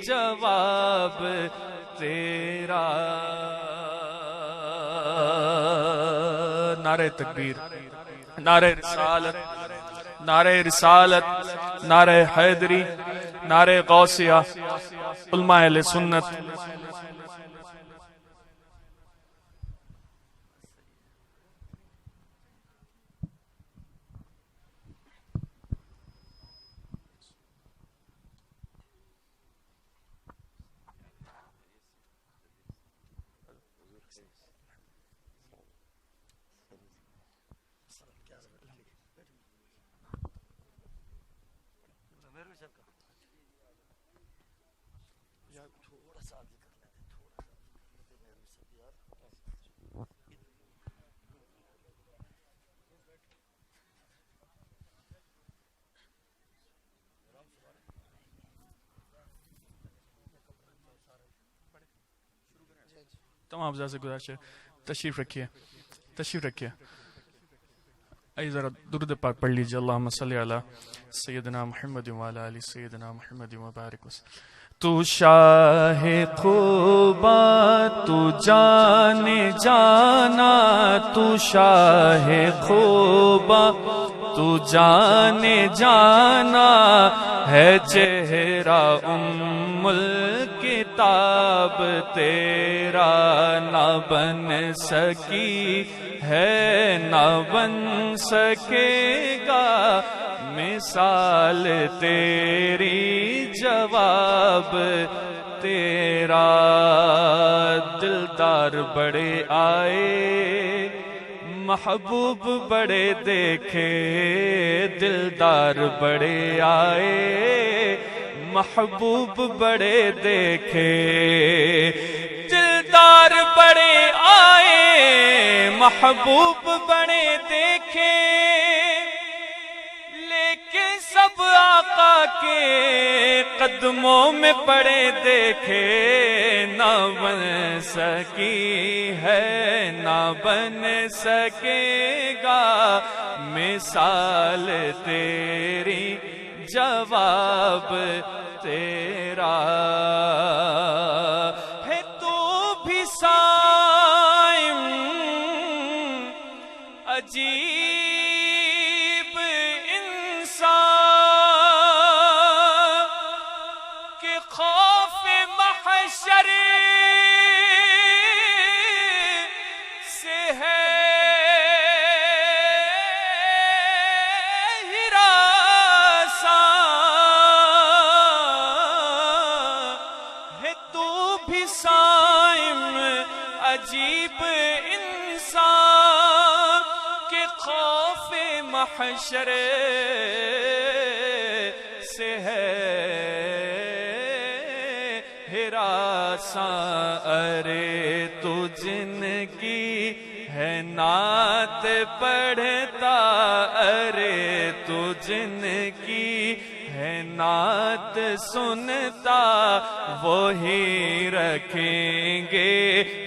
جواب تیرا. نعرہ تکبیر، نعرہ رسالت، نعرہ رسالت، نعرہ حیدری، نعرہ غوثیہ، علماء اہل سنت. تمام حضرات سے گزارش ہے تشریف رکھیے، تشریف رکھیے. آئیے ذرا درود پاک پڑھ لیجیے. اللہم صلی علی سیدنا محمد وعلی آل سیدنا محمد وبارک وسلم. تو شاہ خوباں تو جان جانا، تو شاہ خوباں تو جان جانا، ہے چہرہ الکتاب تیرا نہ بن سکی ہے نہ بن سکے گا مثال تیری جواب تیرا. دلدار بڑے آئے محبوب بڑے دیکھے، دلدار بڑے آئے محبوب بڑے دیکھے، دلدار بڑے آئے محبوب بڑے دیکھے، لیکن سب آقا کے قدموں میں پڑے دیکھے. نہ بن سکی ہے نہ بن سکے گا مثال تیری جواب تیرا. ہے تو بھی صائم عجیب انسان کہ خوف محشر سے ہے عجیب انسان کے خوف محشر سے ہے ہراساں. ارے تو جن کی ہے نعت پڑھتا، ارے تو جن کی ہے نعت سنتا، وہی رکھیں گے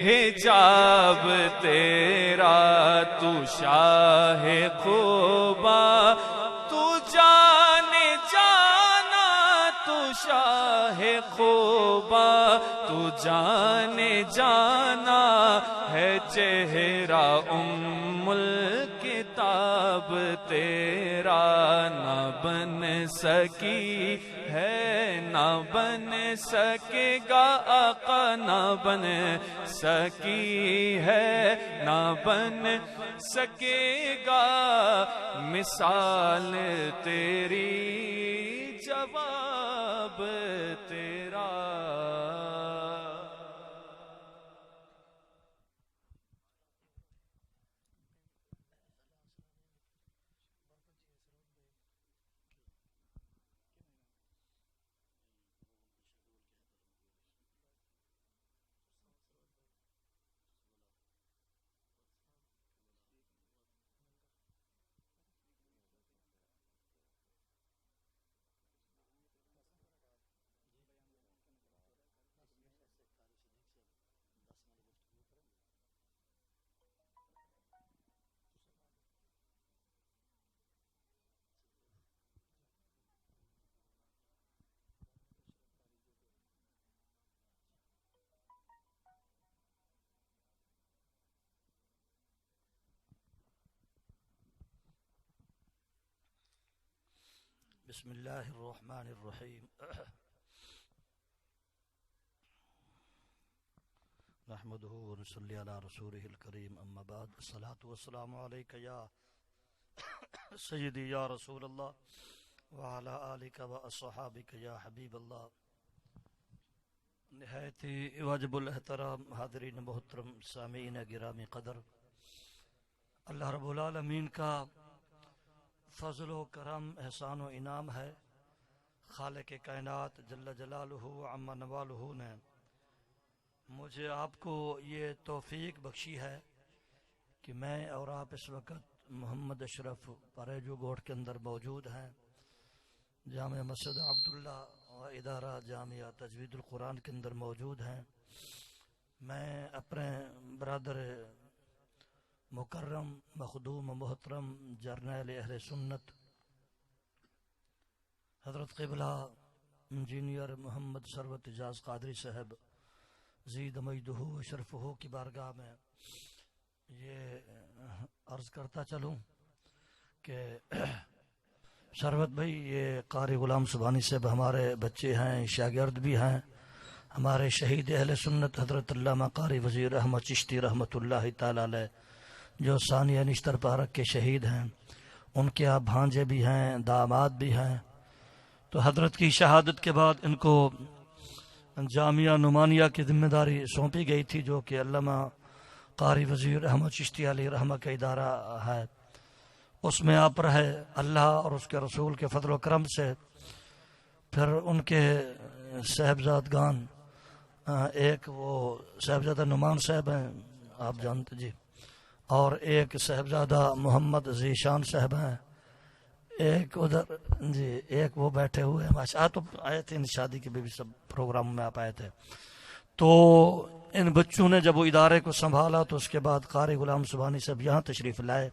حجاب تیرا. تو شاہ خوباں تو جان جانا، تو شاہ خوباں تو جان جانا، ہے چہرہ الکتاب تیرا نہ بن سکی ہے نہ بن سکے گا آقا، نہ بن سکی ہے نہ بن سکے گا مثال تیری جواب تیرا. بسم اللہ الرحمن الرحیم نحمده ونصلی علی رسوله الکریم اما بعد الصلاة والسلام علیک یا سیدی یا رسول اللہ وعلی آلک و اصحابک یا حبیب اللہ. نہایت واجب الاحترام حاضرین محترم سامعین گرامی قدر، اللہ رب العالمین کا فضل و کرم احسان و انعام ہے. خالق کائنات جل جلالہ و عم نوالہ نے مجھے آپ کو یہ توفیق بخشی ہے کہ میں اور آپ اس وقت محمد اشرف پریجو گوٹ کے اندر موجود ہیں، جامع مسجد عبداللہ و ادارہ جامعہ تجوید القرآن کے اندر موجود ہیں. میں اپنے برادر مکرم مخدوم محترم جرنیل اہل سنت حضرت قبلہ انجینئر محمد ثروت اعجاز قادری صاحب زید مجدہ و شرفہ کی بارگاہ میں یہ عرض کرتا چلوں کہ ثروت بھائی یہ قاری غلام سبحانی صاحب ہمارے بچے ہیں، شاگرد بھی ہیں. ہمارے شہید اہل سنت حضرت علامہ قاری وزیر احمد چشتی رحمۃ اللہ تعالی علیہ جو ثانیہ نشتر پارک کے شہید ہیں، ان کے آپ بھانجے بھی ہیں، داماد بھی ہیں. تو حضرت کی شہادت کے بعد ان کو جامعہ نعمانیہ کی ذمہ داری سونپی گئی تھی، جو کہ علامہ قاری وزیر احمد چشتی علیہ رحمہ کا ادارہ ہے. اس میں آپ رہے. اللہ اور اس کے رسول کے فضل و کرم سے پھر ان کے صاحبزادگان، ایک وہ صاحبزادہ نعمان صاحب ہیں آپ جانتے جی، اور ایک صاحبزادہ محمد ذیشان صاحب ہیں، ایک ادھر جی، ایک وہ بیٹھے ہوئے ہیں. ماشاء تو آئے تھے ان شادی کے بھی سب پروگرام میں آپ آئے تھے. تو ان بچوں نے جب وہ ادارے کو سنبھالا تو اس کے بعد قاری غلام سبحانی صاحب یہاں تشریف لائے،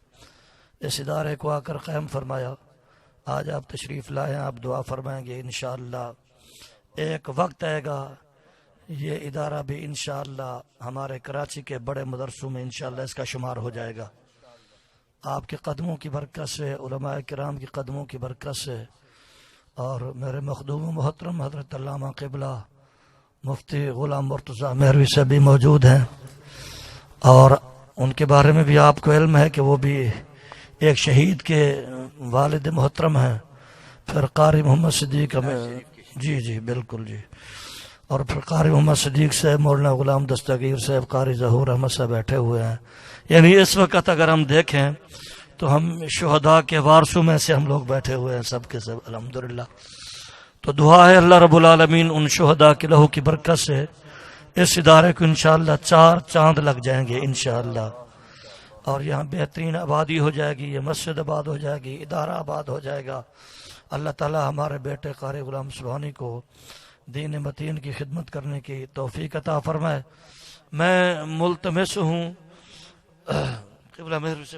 اس ادارے کو آ کر قائم فرمایا. آج آپ تشریف لائے ہیں، آپ دعا فرمائیں گے انشاءاللہ. ایک وقت آئے گا یہ ادارہ بھی انشاءاللہ ہمارے کراچی کے بڑے مدرسوں میں انشاءاللہ اس کا شمار ہو جائے گا. آپ کے قدموں کی برکت سے، علماء کرام کی قدموں کی برکت سے، اور میرے مخدوم و محترم حضرت علامہ قبلہ مفتی غلام مرتضیٰ مہروی سے بھی موجود ہیں، اور ان کے بارے میں بھی آپ کو علم ہے کہ وہ بھی ایک شہید کے والد محترم ہیں. پھر قاری محمد صدیق جی بالکل جی، اور پھر قاری محمد صدیق صاحب، مولانا غلام دستگیر صاحب، قاری ظہور احمد صاحب بیٹھے ہوئے ہیں. یعنی اس وقت اگر ہم دیکھیں تو ہم شہداء کے وارثوں میں سے ہم لوگ بیٹھے ہوئے ہیں سب کے سب الحمدللہ. تو دعا ہے اللہ رب العالمین ان شہداء کے لہو کی برکت سے اس ادارے کو انشاءاللہ 4 چاند لگ جائیں گے انشاءاللہ، اور یہاں بہترین آبادی ہو جائے گی، یہ مسجد آباد ہو جائے گی، ادارہ آباد ہو جائے گا. اللہ تعالی ہمارے بیٹے قاری غلام سبحانی کو دین متین کی خدمت کرنے کی توفیق عطا فرمائے. میں ملتمس ہوں قبلہ مہر سے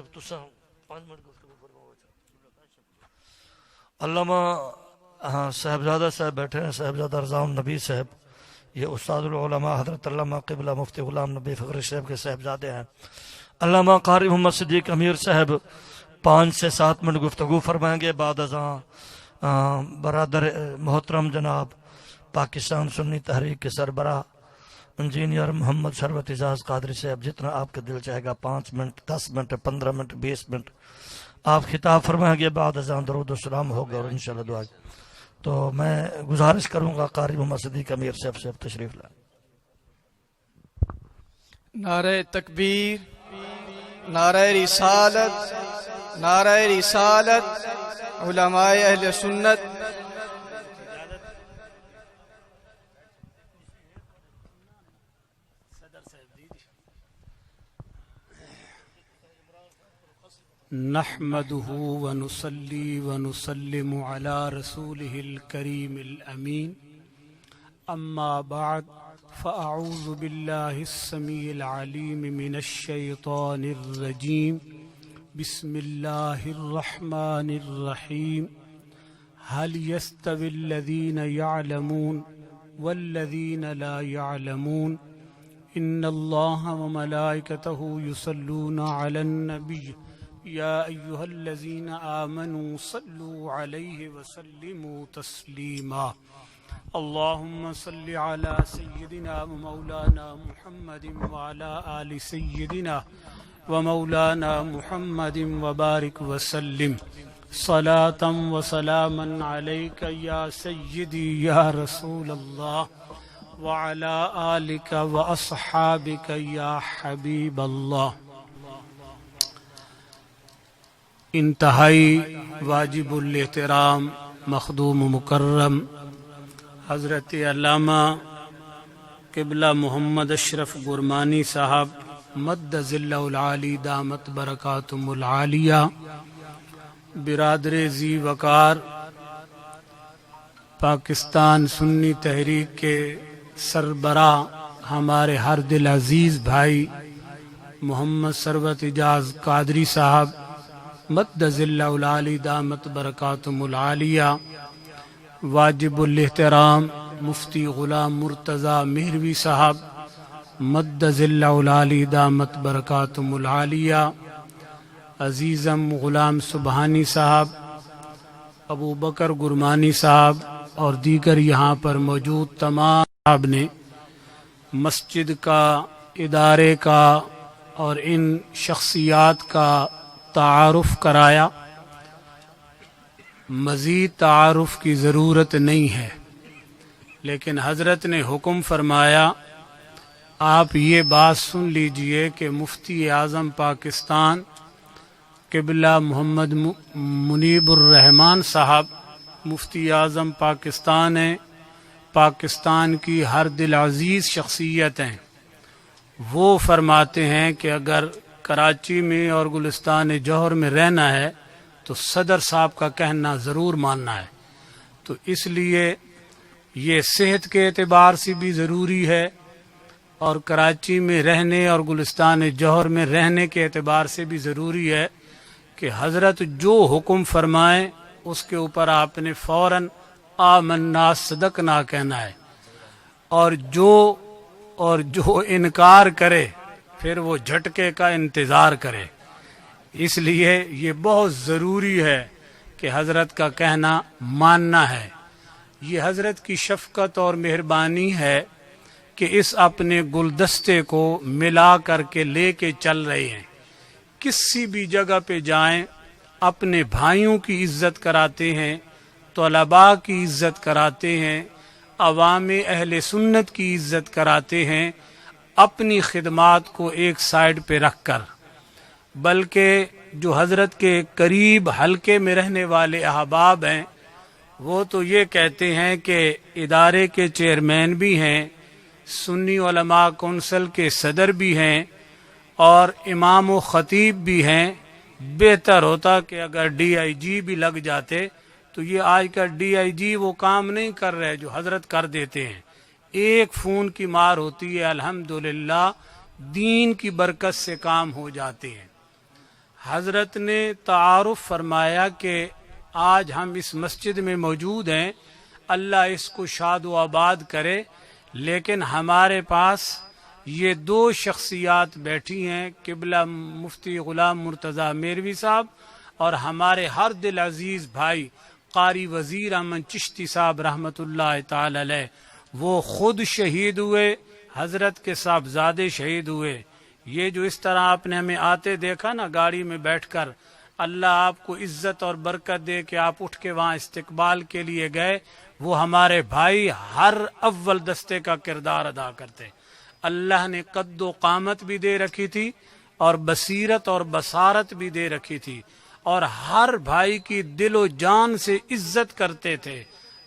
علامہ صاحبزادہ صاحب بیٹھے ہیں، صاحبزادہ رضا النبی صاحب، یہ استاد العلماء حضرت علامہ قبلہ مفتی غلام نبی فقری صاحب کے صاحبزادے ہیں. علامہ قاری محمد صدیق امیر صاحب 5 سے 7 منٹ گفتگو فرمائیں گے. بعد ازاں برادر محترم جناب پاکستان سنی تحریک کے سربراہ انجینئر محمد ثروت اعجاز قادری صاحب، جتنا آپ کا دل چاہے گا 5 منٹ 10 منٹ 15 منٹ 20 منٹ آپ خطاب فرمائیں گے. بعد ازاں درود و سلام ہوگا اور انشاءاللہ دعا. تو میں گزارش کروں گا قاری محمد صدیق امیر صاحب سے تشریف لائیں. نعرہ تکبیر، نعرہ رسالت، نعرہ رسالت. علماء اہل سنت نحمده ونصلي ونسلم على رسوله الكريم الأمين. أما بعد فأعوذ بالله السميع العليم من الشيطان الرجيم. بسم الله الرحمن الرحيم. هل يستوي الذين يعلمون والذين لا يعلمون؟ إن الله وملائكته يصلون على النبي يا أيها الذين آمنوا صلوا عليه وسلموا تسليما اللهم صل على سيدنا ومولانا محمد وعلى آل سيدنا ومولانا محمد وبارك وسلم صلاة وسلاما عليك يا سيدي يا رسول الله وعلى آلك وأصحابك يا حبيب الله. انتہائی واجب الاحترام مخدوم مکرم حضرت علامہ قبلہ محمد اشرف گرمانی صاحب مد ذلہ العالی دامت برکاتہم العالیہ، برادر ذی وقار پاکستان سنی تحریک کے سربراہ ہمارے ہر دل عزیز بھائی محمد ثروت اعجاز قادری صاحب مد ذلہ العالی دامت برکاتہم العالیہ، واجب الاحترام مفتی غلام مرتضی مہروی صاحب مد ذلہ العالی دامت برکاتہم العالیہ، عزیزم غلام سبحانی صاحب، ابو بکر گرمانی صاحب اور دیگر یہاں پر موجود تمام صاحب نے مسجد کا، ادارے کا اور ان شخصیات کا تعارف کرایا. مزید تعارف کی ضرورت نہیں ہے، لیکن حضرت نے حکم فرمایا آپ یہ بات سن لیجئے کہ مفتی اعظم پاکستان قبلہ محمد منیب الرحمان صاحب مفتی اعظم پاکستان ہیں، پاکستان کی ہر دل عزیز شخصیت ہیں. وہ فرماتے ہیں کہ اگر کراچی میں اور گلستان جوہر میں رہنا ہے تو صدر صاحب کا کہنا ضرور ماننا ہے. تو اس لیے یہ صحت کے اعتبار سے بھی ضروری ہے اور کراچی میں رہنے اور گلستان جوہر میں رہنے کے اعتبار سے بھی ضروری ہے کہ حضرت جو حکم فرمائیں اس کے اوپر آپ نے فوراً آمنا صدقنا کہنا ہے، اور جو انکار کرے پھر وہ جھٹکے کا انتظار کرے. اس لیے یہ بہت ضروری ہے کہ حضرت کا کہنا ماننا ہے. یہ حضرت کی شفقت اور مہربانی ہے کہ اس اپنے گلدستے کو ملا کر کے لے کے چل رہے ہیں. کسی بھی جگہ پہ جائیں اپنے بھائیوں کی عزت کراتے ہیں، طلباء کی عزت کراتے ہیں، عوام اہل سنت کی عزت کراتے ہیں، اپنی خدمات کو ایک سائیڈ پہ رکھ کر. بلکہ جو حضرت کے قریب حلقے میں رہنے والے احباب ہیں وہ تو یہ کہتے ہیں کہ ادارے کے چیئرمین بھی ہیں، سنی علماء کونسل کے صدر بھی ہیں اور امام و خطیب بھی ہیں. بہتر ہوتا کہ اگر ڈی آئی جی بھی لگ جاتے، تو یہ آج کا ڈی آئی جی وہ کام نہیں کر رہے جو حضرت کر دیتے ہیں. ایک فون کی مار ہوتی ہے، الحمدللہ دین کی برکت سے کام ہو جاتے ہیں. حضرت نے تعارف فرمایا کہ آج ہم اس مسجد میں موجود ہیں، اللہ اس کو شاد و آباد کرے، لیکن ہمارے پاس یہ دو شخصیات بیٹھی ہیں، قبلہ مفتی غلام مرتضی مہروی صاحب اور ہمارے ہر دل عزیز بھائی قاری وزیر احمد چشتی صاحب رحمۃ اللہ تعالی علیہ. وہ خود شہید ہوئے، حضرت کے صاحبزادے شہید ہوئے. یہ جو اس طرح آپ نے ہمیں آتے دیکھا نا گاڑی میں بیٹھ کر، اللہ آپ کو عزت اور برکت دے کہ آپ اٹھ کے وہاں استقبال کے لیے گئے. وہ ہمارے بھائی ہر اول دستے کا کردار ادا کرتے. اللہ نے قد و قامت بھی دے رکھی تھی اور بصیرت اور بصارت بھی دے رکھی تھی، اور ہر بھائی کی دل و جان سے عزت کرتے تھے.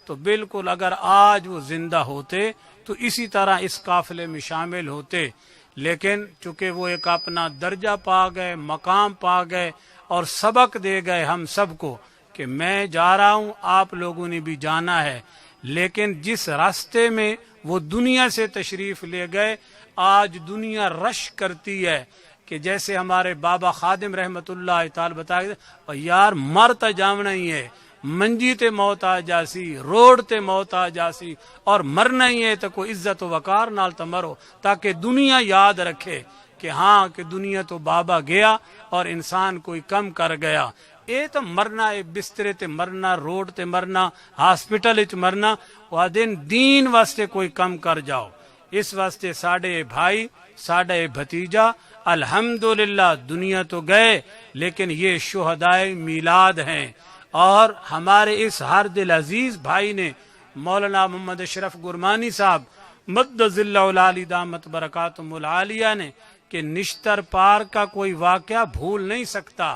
تو بالکل اگر آج وہ زندہ ہوتے تو اسی طرح اس قافلے میں شامل ہوتے. لیکن چونکہ وہ ایک اپنا درجہ پا گئے، مقام پا گئے اور سبق دے گئے ہم سب کو کہ میں جا رہا ہوں، آپ لوگوں نے بھی جانا ہے. لیکن جس راستے میں وہ دنیا سے تشریف لے گئے، آج دنیا رش کرتی ہے کہ جیسے ہمارے بابا خادم رحمت اللہ تعالی بتائے یار مر تا جامنا ہی ہے، منجی تے موت آ جاسی، روڈ تے موت آ جاسی، اور مرنا ہی ہے تو کوئی عزت و وقار نال تو مرو تاکہ دنیا یاد رکھے کہ ہاں کہ دنیا تو بابا گیا اور انسان کوئی کم کر گیا. یہ تو مرنا ہے بسترے تے مرنا, روڈ تے مرنا, ہاسپٹل وچ مرنا. وہ دین واسطے کوئی کم کر جاؤ. اس واسطے ساڈے بھائی, ساڈے بھتیجا الحمدللہ دنیا تو گئے لیکن یہ شہدائے میلاد ہیں. اور ہمارے اس ہر دل عزیز بھائی نے مولانا محمد اشرف گرمانی صاحب مدظ اللہ العالی دامت برکاتہم العالیہ نے کہ نشتر پار کا کوئی واقعہ بھول نہیں سکتا,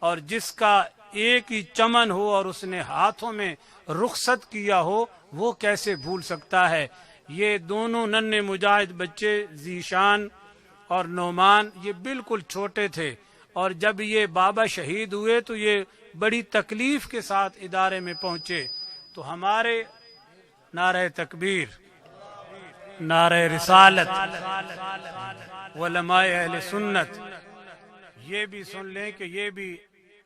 اور جس کا ایک ہی چمن ہو اور اس نے ہاتھوں میں رخصت کیا ہو وہ کیسے بھول سکتا ہے. یہ دونوں ننھے مجاہد بچے ذیشان اور نعمان یہ بالکل چھوٹے تھے, اور جب یہ بابا شہید ہوئے تو یہ بڑی تکلیف کے ساتھ ادارے میں پہنچے. تو ہمارے نعرہ تکبیر, نعرہ رسالت, علماء اہل سنت یہ بھی سن لیں کہ یہ بھی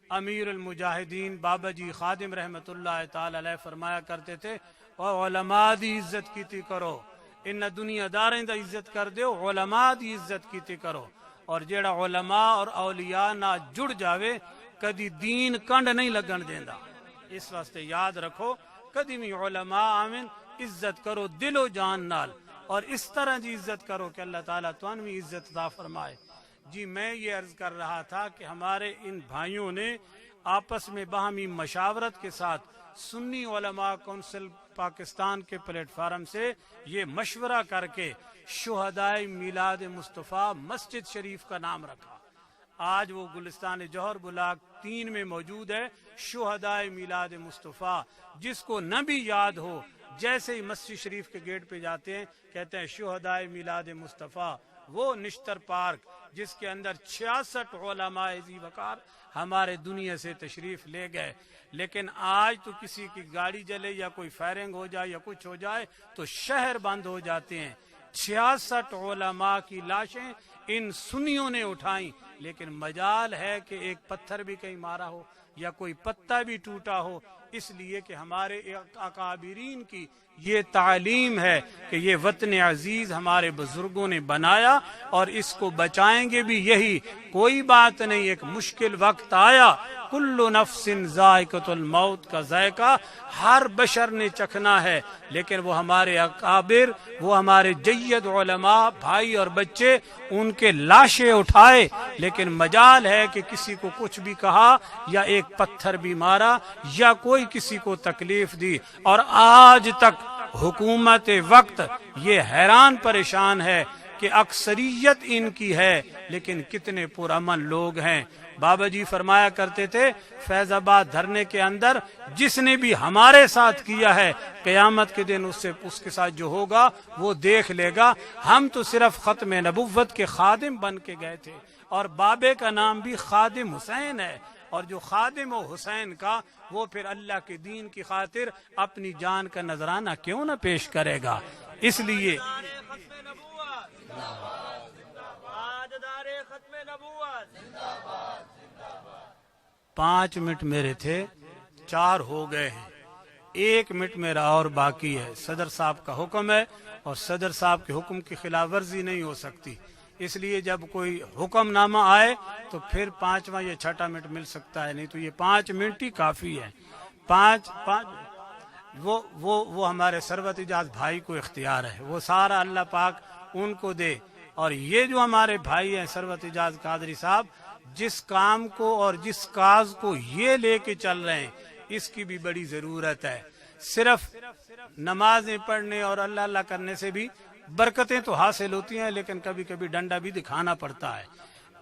امیر المجاہدین بابا جی خادم رحمت اللہ تعالی علیہ فرمایا کرتے تھے, اور علماء دی عزت کیتی کرو, ان دنیا داریں دا عزت کر دیو, علماء دی عزت کیتی کرو. اور جیڑا علماء اور اولیاء نہ جڑ جاوے کدی دین کنڈ نہیں لگن دیندا. اس واسطے یاد رکھو کدی بھی علماء آمن عزت کرو دل و جان نال, اور اس طرح جی عزت کرو کہ اللہ تعالیٰ تمہیں بھی عزت عطا فرمائے. جی میں یہ عرض کر رہا تھا کہ ہمارے ان بھائیوں نے آپس میں باہمی مشاورت کے ساتھ سنی علماء کونسل پاکستان کے پلیٹ فارم سے یہ مشورہ کر کے شہدائے میلاد مصطفیٰ مسجد شریف کا نام رکھا. آج وہ گلستان جوہر بلاک 3 میں موجود ہے شہدائے میلاد مصطفیٰ. جس کو نہ بھی یاد ہو جیسے ہی مسجد شریف کے گیٹ پہ جاتے ہیں کہتے ہیں شہدائے میلاد مصطفیٰ. وہ نشتر پارک جس کے اندر 66 علماء ذی وقار ہمارے دنیا سے تشریف لے گئے, لیکن آج تو کسی کی گاڑی جلے یا کوئی فائرنگ ہو جائے یا کچھ ہو جائے تو شہر بند ہو جاتے ہیں. 66 علماء کی لاشیں ان سنیوں نے اٹھائیں, لیکن مجال ہے کہ ایک پتھر بھی کہیں مارا ہو یا کوئی پتا بھی ٹوٹا ہو, اس لیے کہ ہمارے اکابرین کی یہ تعلیم ہے کہ یہ وطن عزیز ہمارے بزرگوں نے بنایا اور اس کو بچائیں گے بھی یہی. کوئی بات نہیں, ایک مشکل وقت آیا, کل نفس ذائقۃ الموت کا ذائقہ ہر بشر نے چکھنا ہے, لیکن وہ ہمارے اکابر, وہ ہمارے جید علماء بھائی اور بچے ان کے لاشیں اٹھائے, لیکن مجال ہے کہ کسی کو کچھ بھی کہا یا ایک پتھر بھی مارا یا کوئی کسی کو تکلیف دی. اور آج تک حکومت وقت یہ حیران پریشان ہے کہ اکثریت ان کی ہے لیکن کتنے پرامن لوگ ہیں. بابا جی فرمایا کرتے تھے فیض آباد دھرنے کے اندر جس نے بھی ہمارے ساتھ کیا ہے قیامت کے دن اس کے ساتھ جو ہوگا وہ دیکھ لے گا. ہم تو صرف ختم نبوت کے خادم بن کے گئے تھے, اور بابے کا نام بھی خادم حسین ہے, اور جو خادم و حسین کا وہ پھر اللہ کے دین کی خاطر اپنی جان کا نذرانہ کیوں نہ پیش کرے گا. اس لیے 5 منٹ میرے تھے, 4 ہو گئے ہیں, 1 منٹ میرا اور باقی ہے. صدر صاحب کا حکم ہے اور صدر صاحب کے حکم کی خلاف ورزی نہیں ہو سکتی, اس لیے جب کوئی حکم نامہ آئے تو پھر 5واں یا 6واں منٹ مل سکتا ہے, نہیں تو یہ 5 منٹ ہی کافی ہے. 5 وہ ہمارے ثروت اجاز بھائی کو اختیار ہے, وہ سارا اللہ پاک ان کو دے. اور یہ جو ہمارے بھائی ہیں ثروت اجاز قادری صاحب, جس کام کو اور جس کاز کو یہ لے کے چل رہے ہیں اس کی بھی بڑی ضرورت ہے. صرف نمازیں پڑھنے اور اللہ اللہ کرنے سے بھی برکتیں تو حاصل ہوتی ہیں, لیکن کبھی کبھی ڈنڈا بھی دکھانا پڑتا ہے.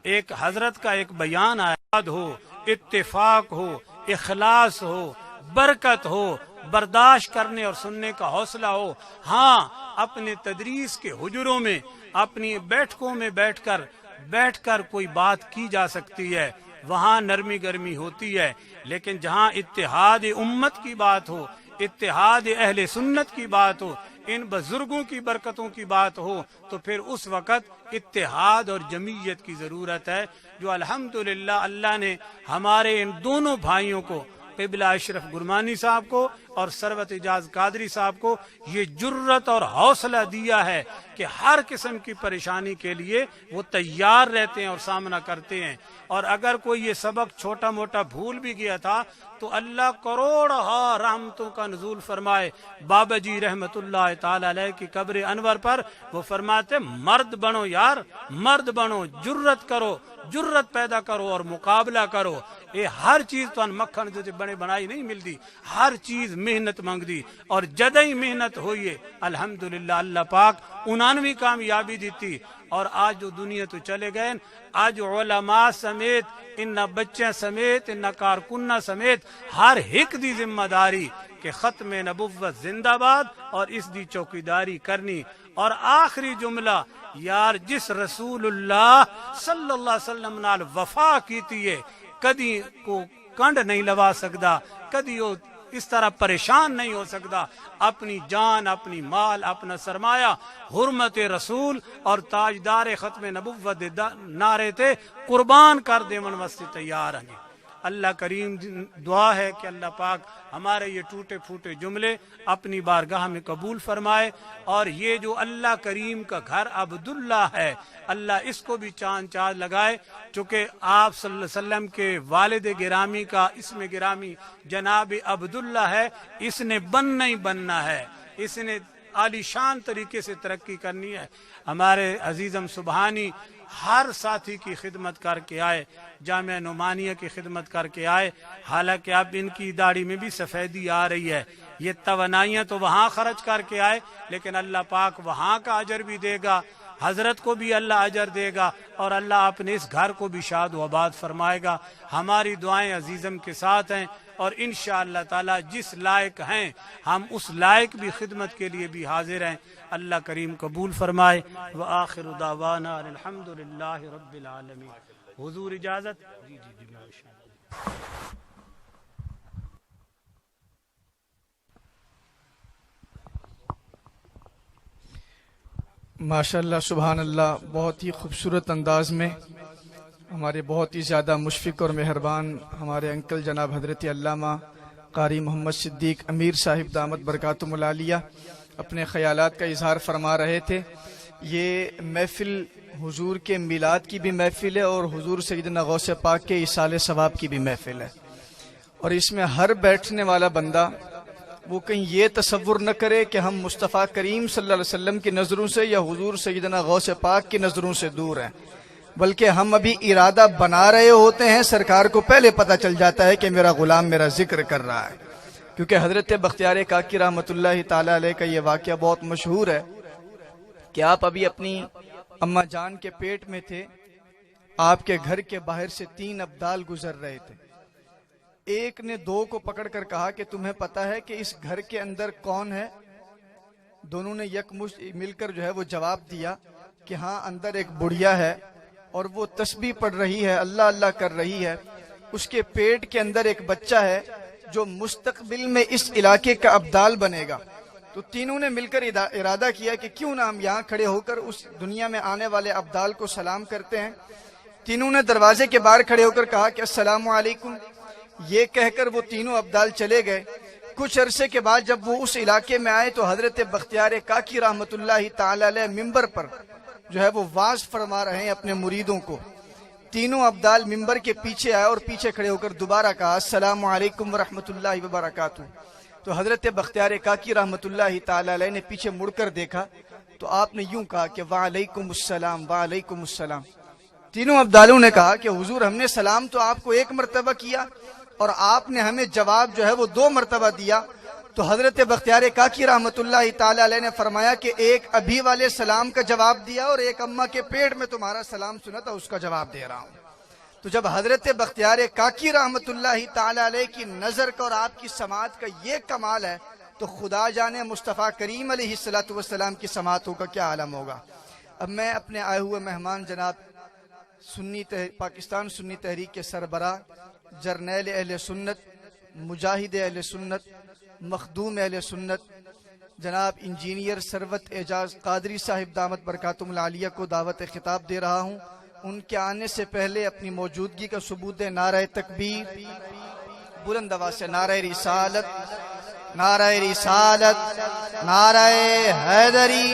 ایک حضرت کا ایک بیان آیا ہو, اتفاق ہو, اخلاص ہو, برکت ہو, برداشت کرنے اور سننے کا حوصلہ ہو. ہاں اپنے تدریس کے حجروں میں اپنی بیٹھکوں میں بیٹھ کر کوئی بات کی جا سکتی ہے, وہاں نرمی گرمی ہوتی ہے, لیکن جہاں اتحاد امت کی بات ہو, اتحاد اہل سنت کی بات ہو, ان بزرگوں کی برکتوں کی بات ہو, تو پھر اس وقت اتحاد اور جمعیت کی ضرورت ہے, جو الحمدللہ اللہ نے ہمارے ان دونوں بھائیوں کو, قبلہ اشرف گرمانی صاحب کو اور ثروت اجاز قادری صاحب کو, یہ جرت اور حوصلہ دیا ہے کہ ہر قسم کی پریشانی کے لیے وہ تیار رہتے ہیں اور سامنا کرتے ہیں. اور اگر کوئی یہ سبق چھوٹا موٹا بھول بھی گیا تھا تو اللہ کروڑہا رحمتوں کا نزول فرمائے. بابا جی رحمت اللہ تعالی علیہ کی قبر انور پر وہ فرماتے مرد بنو یار، مرد بنو، جرت کرو، جرت پیدا کرو اور مقابلہ کرو. یہ ہر چیز تو مکھن جو بنے بنائی نہیں ملتی، ہر چیز محنت مانگ دی اور جدئی محنت ہوئی. الحمدللہ اللہ پاک 99 کامیابی دیتی. اور آج جو دنیا تو چلے گئے، آج علماء سمیت، ان بچے سمیت، ان کارکنہ سمیت ہر ایک دی ذمہ داری کہ ختم نبوت زندہ باد اور اس دی چوکیداری کرنی. اور آخری جملہ، یار جس رسول اللہ صلی اللہ علیہ وسلم نال وفا کیتی ہے کدی کو کنڈ نہیں لوا سکتا، کدی وہ اس طرح پریشان نہیں ہو سکتا. اپنی جان، اپنی مال، اپنا سرمایہ حرمت رسول اور تاجدار ختم نبوت نعرے تے قربان کر دے من واسطے تیار ہیں. اللہ کریم دعا ہے کہ اللہ پاک ہمارے یہ ٹوٹے پھوٹے جملے اپنی بارگاہ میں قبول فرمائے. اور یہ جو اللہ کریم کا گھر عبداللہ ہے، اللہ اس کو بھی چاند لگائے. چونکہ آپ صلی اللہ علیہ وسلم کے والد گرامی کا اسم گرامی جناب عبداللہ ہے. اس نے بننا ہی بننا ہے، اس نے عالی شان طریقے سے ترقی کرنی ہے. ہمارے عزیزم سبحانی ہر ساتھی کی خدمت کر کے آئے، جامعہ نعمانیہ کی خدمت کر کے آئے. حالانکہ اب ان کی داڑھی میں بھی سفیدی آ رہی ہے. یہ توانائیاں تو وہاں خرچ کر کے آئے، لیکن اللہ پاک وہاں کا اجر بھی دے گا، حضرت کو بھی اللہ اجر دے گا، اور اللہ اپنے اس گھر کو بھی شاد و آباد فرمائے گا. ہماری دعائیں عزیزم کے ساتھ ہیں، اور انشاءاللہ تعالی جس لائق ہیں ہم اس لائق بھی خدمت کے لیے بھی حاضر ہیں. اللہ کریم قبول فرمائے. وآخر دعوانا الحمدللہ رب العالمین. حضور اجازت. ماشاءاللہ سبحان اللہ، بہت ہی خوبصورت انداز میں ہمارے بہت ہی زیادہ مشفق اور مہربان ہمارے انکل جناب حضرت علامہ قاری محمد صدیق امیر صاحب دامت برکاتہم العالیہ اپنے خیالات کا اظہار فرما رہے تھے. یہ محفل حضور کے میلاد کی بھی محفل ہے اور حضور سیدنا غوث پاک کے ایصال ثواب کی بھی محفل ہے. اور اس میں ہر بیٹھنے والا بندہ وہ کہیں یہ تصور نہ کرے کہ ہم مصطفیٰ کریم صلی اللہ علیہ وسلم کی نظروں سے یا حضور سیدنا غوث پاک کی نظروں سے دور ہیں، بلکہ ہم ابھی ارادہ بنا رہے ہوتے ہیں. سرکار کو پہلے پتہ چل جاتا ہے کہ میرا غلام میرا ذکر کر رہا ہے. کیونکہ حضرت بختیار کاکی رحمۃ اللہ تعالی علیہ کا یہ واقعہ بہت مشہور ہے کہ آپ ابھی اپنی اماں جان کے پیٹ میں تھے. آپ کے گھر کے باہر سے 3 ابدال گزر رہے تھے. ایک نے 2 کو پکڑ کر کہا کہ تمہیں پتہ ہے کہ اس گھر کے اندر کون ہے؟ دونوں نے یکمشت مل کر جو ہے وہ جواب دیا کہ ہاں اندر ایک بڑھیا ہے اور وہ تسبیح پڑھ رہی ہے، اللہ اللہ کر رہی ہے. اس کے پیٹ کے اندر ایک بچہ ہے جو مستقبل میں اس علاقے کا ابدال بنے گا. تو تینوں نے مل کر ارادہ کیا کہ کیوں نہ ہم یہاں کھڑے ہو کر اس دنیا میں آنے والے ابدال کو سلام کرتے ہیں. تینوں نے دروازے کے باہر کھڑے ہو کر کہا کہ السلام علیکم. یہ کہہ کر وہ تینوں ابدال چلے گئے. کچھ عرصے کے بعد جب وہ اس علاقے میں آئے تو حضرت بختیار کاکی رحمت اللہ تعالی علیہ ممبر پر جو ہے وہ واعظ فرما رہے ہیں اپنے مریدوں کو. تینوں ابدال ممبر کے پیچھے آئے اور پیچھے کھڑے ہو کر دوبارہ کہا السلام علیکم ورحمۃ اللہ وبرکاتہ. تو حضرت بختیار کاکی رحمت اللہ تعالی علیہ نے پیچھے مڑ کر دیکھا تو آپ نے یوں کہا کہ وعلیکم السلام وعلیکم السلام. تینوں ابدالوں نے کہا کہ حضور ہم نے سلام تو آپ کو 1 مرتبہ کیا اور آپ نے ہمیں جواب جو ہے وہ 2 مرتبہ دیا. تو حضرت بختیار کاکی رحمت اللہ تعالی علیہ نے فرمایا کہ ایک ابھی والے سلام کا جواب دیا اور ایک اماں کے پیٹ میں تمہارا سلام سنا تھا اس کا جواب دے رہا ہوں. تو جب حضرت بختیار کاکی رحمت اللہ تعالی علیہ کی نظر کا اور آپ کی سماعت کا یہ کمال ہے تو خدا جانے مصطفیٰ کریم علیہ الصلوۃ والسلام کی سماعتوں کا کیا عالم ہوگا. اب میں اپنے آئے ہوئے مہمان جناب پاکستان سنی تحریک کے سربراہ، جرنیل اہل سنت، مجاہد اہل سنت، مخدوم اہل سنت جناب انجینئر ثروت اعجاز قادری صاحب دامت برکاتہم العالیہ کو دعوت خطاب دے رہا ہوں. ان کے آنے سے پہلے اپنی موجودگی کا ثبوت ہے نعرہ تکبیر، بلند آواز سے نعرہ رسالت، نعرہ رسالت، نعرہ حیدری،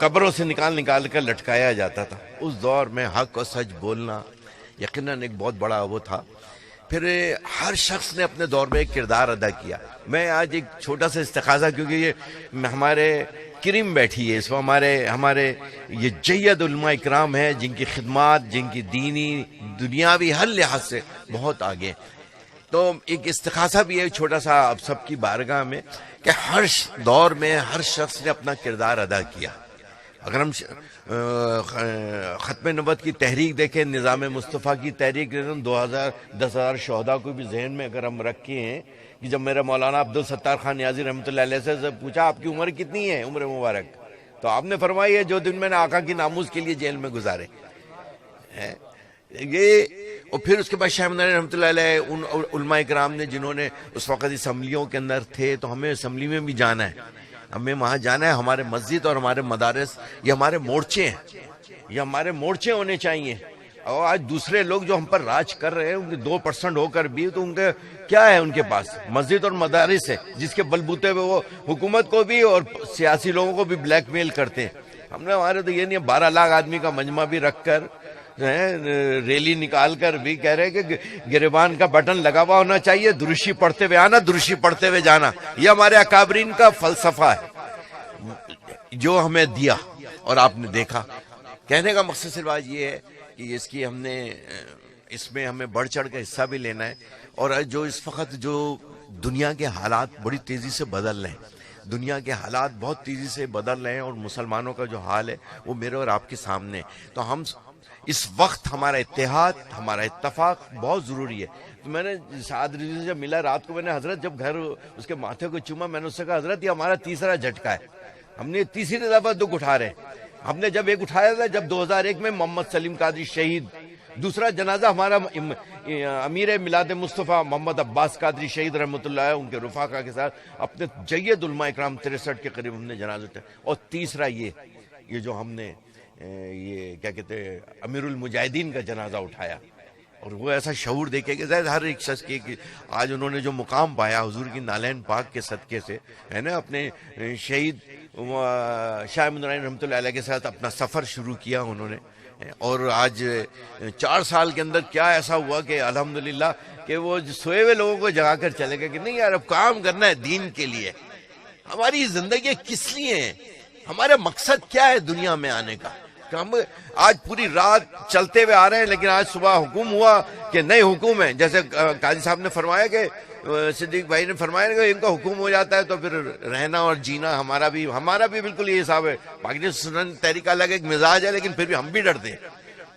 قبروں سے نکال کر لٹکایا جاتا تھا. اس دور میں حق اور سچ بولنا یقیناً ایک بہت بڑا وہ تھا. پھر ہر شخص نے اپنے دور میں ایک کردار ادا کیا. میں آج ایک چھوٹا سا استخاذہ، کیونکہ یہ ہمارے کریم بیٹھی ہے اس میں، ہمارے یہ جید علماء اکرام ہیں جن کی خدمات، جن کی دینی دنیاوی ہر لحاظ سے بہت آگے. تو ایک استخاذہ بھی ہے چھوٹا سا اب سب کی بارگاہ میں کہ ہر دور میں ہر شخص نے اپنا کردار ادا کیا. اگر ہم ختم نبوت کی تحریک دیکھیں، نظام مصطفیٰ کی تحریک، 10,000 شہداء کو بھی ذہن میں اگر ہم رکھے ہیں کہ جب میرا مولانا عبدالستار خان نیازی رحمۃ اللہ علیہ سے پوچھا آپ کی عمر کتنی ہے، عمر مبارک، تو آپ نے فرمائی ہے جو دن میں نے آقا کی ناموز کے لیے جیل میں گزارے یہ. اور پھر اس کے بعد شاہ مدنی رحمۃ اللہ علیہ، ان علماء کرام نے جنہوں نے اس وقت اسمبلیوں کے اندر تھے، تو ہمیں اسمبلی میں بھی جانا ہے، ہمیں وہاں جانا ہے. ہمارے مسجد اور ہمارے مدارس یہ ہمارے مورچے ہیں، یہ ہمارے مورچے ہونے چاہیے. اور آج دوسرے لوگ جو ہم پر راج کر رہے ہیں، ان کے 2% ہو کر بھی تو ان کے کیا ہے، ان کے پاس مسجد اور مدارس ہے جس کے بلبوتے پہ وہ حکومت کو بھی اور سیاسی لوگوں کو بھی بلیک میل کرتے ہیں. ہم نے ہمارے تو یہ نہیں، 12 لاکھ آدمی کا مجمع بھی رکھ کر ریلی نکال کر بھی کہہ رہے کہ گریبان کا بٹن لگا ہوا ہونا چاہیے، درشی پڑھتے ہوئے آنا، درشی پڑھتے ہوئے جانا. یہ ہمارے اکابرین کا فلسفہ ہے جو ہمیں دیا اور آپ نے دیکھا. کہنے کا مقصد صرف آج یہ ہے کہ اس میں ہمیں بڑھ چڑھ کے حصہ بھی لینا ہے. اور جو اس وقت جو دنیا کے حالات بڑی تیزی سے بدل رہے ہیں، دنیا کے حالات بہت تیزی سے بدل رہے ہیں، اور مسلمانوں کا جو حال ہے وہ میرے اور آپ کے سامنے. تو ہم اس وقت ہمارا اتحاد، ہمارا اتفاق بہت ضروری ہے. تو میں نے سعد رضوی سے جب ملا رات کو، میں نے حضرت جب گھر اس کے ماتھے کو چوما، میں نے اس سے کہا حضرت یہ ہمارا تیسرا جھٹکا ہے، ہم نے تیسری دفعہ دکھ اٹھا رہے ہیں. ہم نے جب ایک اٹھایا تھا جب 2001 میں محمد سلیم قادری شہید، دوسرا جنازہ ہمارا امیر میلاد مصطفیٰ محمد عباس قادری شہید رحمۃ اللہ ان کے رفاقہ کے ساتھ اپنے جید علماء اکرام 63 کے قریب ہم نے جنازہ اٹھایا. اور تیسرا یہ جو ہم نے یہ کیا کہتے ہیں امیر المجاہدین کا جنازہ اٹھایا. اور وہ ایسا شعور دیکھے کہ زائد ہر ایک شخص کی آج انہوں نے جو مقام پایا حضور کی نالین پاک کے صدقے سے ہے نا، اپنے شہید شاہ مدنی رحمۃ اللہ علیہ کے ساتھ اپنا سفر شروع کیا انہوں نے. اور آج 4 سال کے اندر کیا ایسا ہوا کہ الحمدللہ کہ وہ سوئے ہوئے لوگوں کو جگا کر چلے گئے کہ نہیں یار اب کام کرنا ہے دین کے لیے. ہماری زندگی کس لیے ہے، ہمارا مقصد کیا ہے دنیا میں آنے کا؟ کہ ہم آج پوری رات چلتے ہوئے آ رہے ہیں، لیکن آج صبح حکم ہوا کہ نئے حکم ہیں. جیسے قاضی صاحب نے فرمایا کہ صدیق بھائی نے فرمایا کہ ان کا حکم ہو جاتا ہے تو پھر رہنا اور جینا ہمارا بھی بالکل یہ حساب ہے. باقی سنن تحریک الگ ایک مزاج ہے، لیکن پھر بھی ہم بھی ڈرتے ہیں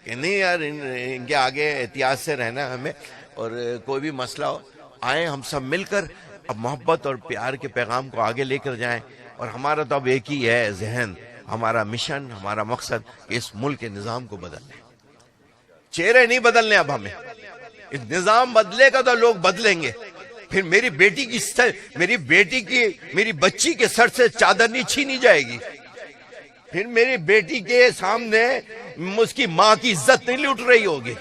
کہ نہیں یار ان کے آگے احتیاط سے رہنا ہے ہمیں. اور کوئی بھی مسئلہ ہو آئیں ہم سب مل کر اب محبت اور پیار کے پیغام کو آگے لے کر جائیں. اور ہمارا تو اب ایک ہی ہے ذہن، ہمارا مشن، ہمارا مقصد کہ اس ملک کے نظام کو بدلنے. چہرے نہیں بدلنے، اب ہمیں اس نظام بدلے گا تو لوگ بدلیں گے. پھر میری بچی کے سر سے چادر نہیں چھینی جائے گی، پھر میری بیٹی کے سامنے اس کی ماں کی عزت نہیں لوٹ رہی ہوگی.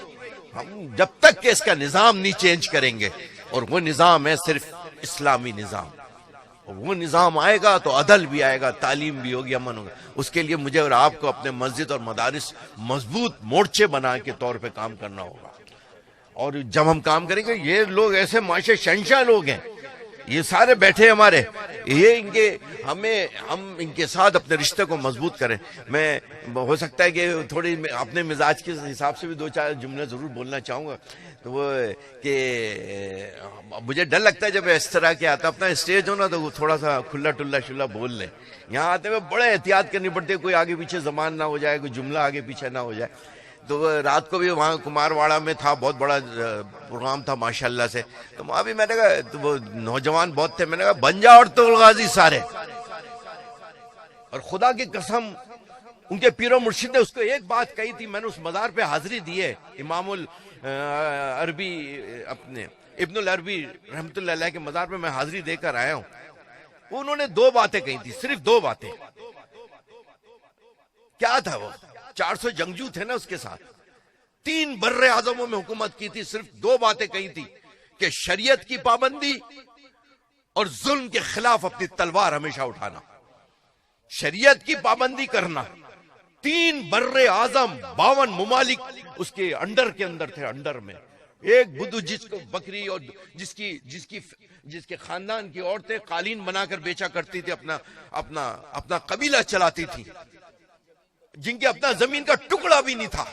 ہم جب تک کہ اس کا نظام نہیں چینج کریں گے، اور وہ نظام ہے صرف اسلامی نظام، اور وہ نظام آئے گا تو عدل بھی آئے گا، تعلیم بھی ہوگی، امن ہوگا. اس کے لیے مجھے اور آپ کو اپنے مسجد اور مدارس مضبوط مورچے بنا کے طور پہ کام کرنا ہوگا. اور جب ہم کام کریں گے، یہ لوگ ایسے معاشرے شہنشاہ لوگ ہیں، یہ سارے بیٹھے ہمارے، ہم ان کے ساتھ اپنے رشتے کو مضبوط کریں. میں ہو سکتا ہے کہ تھوڑی اپنے مزاج کے حساب سے بھی 2-4 جملے ضرور بولنا چاہوں گا. تو وہ کہ مجھے ڈر لگتا ہے جب اس طرح کے آتا اپنا اسٹیج ہو نا تو وہ تھوڑا سا کھلا ٹلا شلا بول لیں. یہاں آتے ہوئے بڑے احتیاط کرنی پڑتی ہے، کوئی آگے پیچھے زبان نہ ہو جائے، کوئی جملہ آگے پیچھے نہ ہو جائے. تو رات کو بھی وہاں کمار واڑہ میں تھا، بہت بڑا پروگرام تھا ماشاءاللہ سے. تو وہاں بھی میں نے کہا وہ نوجوان بہت تھے، میں نے کہا بن جا اور تو غازی سارے. اور خدا کی قسم ان کے پیر و مرشد نے اس کو ایک بات کہی تھی، میں نے اس مزار پہ حاضری دی ہے، امام العربی اپنے ابن العربی رحمۃ اللہ علیہ کے مزار پہ میں حاضری دے کر آیا ہوں. انہوں نے 2 باتیں کہی تھی، صرف 2 باتیں. کیا تھا وہ؟ 400 جنگجو تھے نا اس کے ساتھ، 3 بر اعظموں میں حکومت کی تھی، صرف 2 باتیں کہی تھی کہ شریعت کی پابندی اور ظلم کے خلاف اپنی تلوار ہمیشہ اٹھانا. شریعت کی پابندی کرنا. 3 برے اعظم 52 ممالک اس کے انڈر کے اندر تھے. انڈر میں ایک بدھو جس کو بکری اور جس کے خاندان کی عورتیں قالین بنا کر بیچا کرتی تھی, اپنا قبیلہ چلاتی تھی, جن کے اپنا زمین کا ٹکڑا بھی نہیں تھا.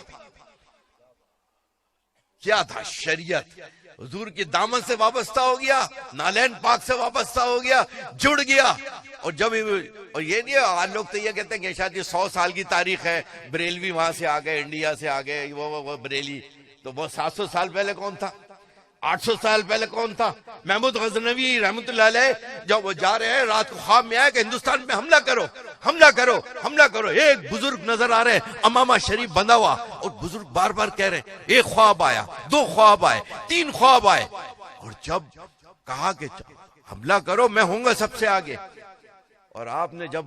کیا تھا؟ شریعت. حضور کی دامن سے وابستہ ہو گیا, نالین پاک سے وابستہ ہو گیا, جڑ گیا. اور یہ نہیں, آج لوگ تو یہ کہتے ہیں کہ شاید یہ 100 سال کی تاریخ ہے, بریلوی وہاں سے آ گئے, انڈیا سے آ گئے, وہ بریلی. تو وہ 700 سال پہلے کون تھا؟ 800 سال پہلے کون تھا؟ محمود غزنوی رحمت اللہ علیہ جب وہ جا رہے ہیں, رات کو خواب میں آئے کہ ہندوستان میں حملہ کرو, حملہ کرو, حملہ کرو. ایک بزرگ نظر آ رہے ہیں امامہ شریف بندھا ہوا, اور بزرگ بار بار کہہ رہے ہیں, ایک خواب آیا, 2 خواب آئے, 3 خواب آئے. اور جب کہا کہ حملہ کرو, میں ہوں گا سب سے آگے. اور آپ نے جب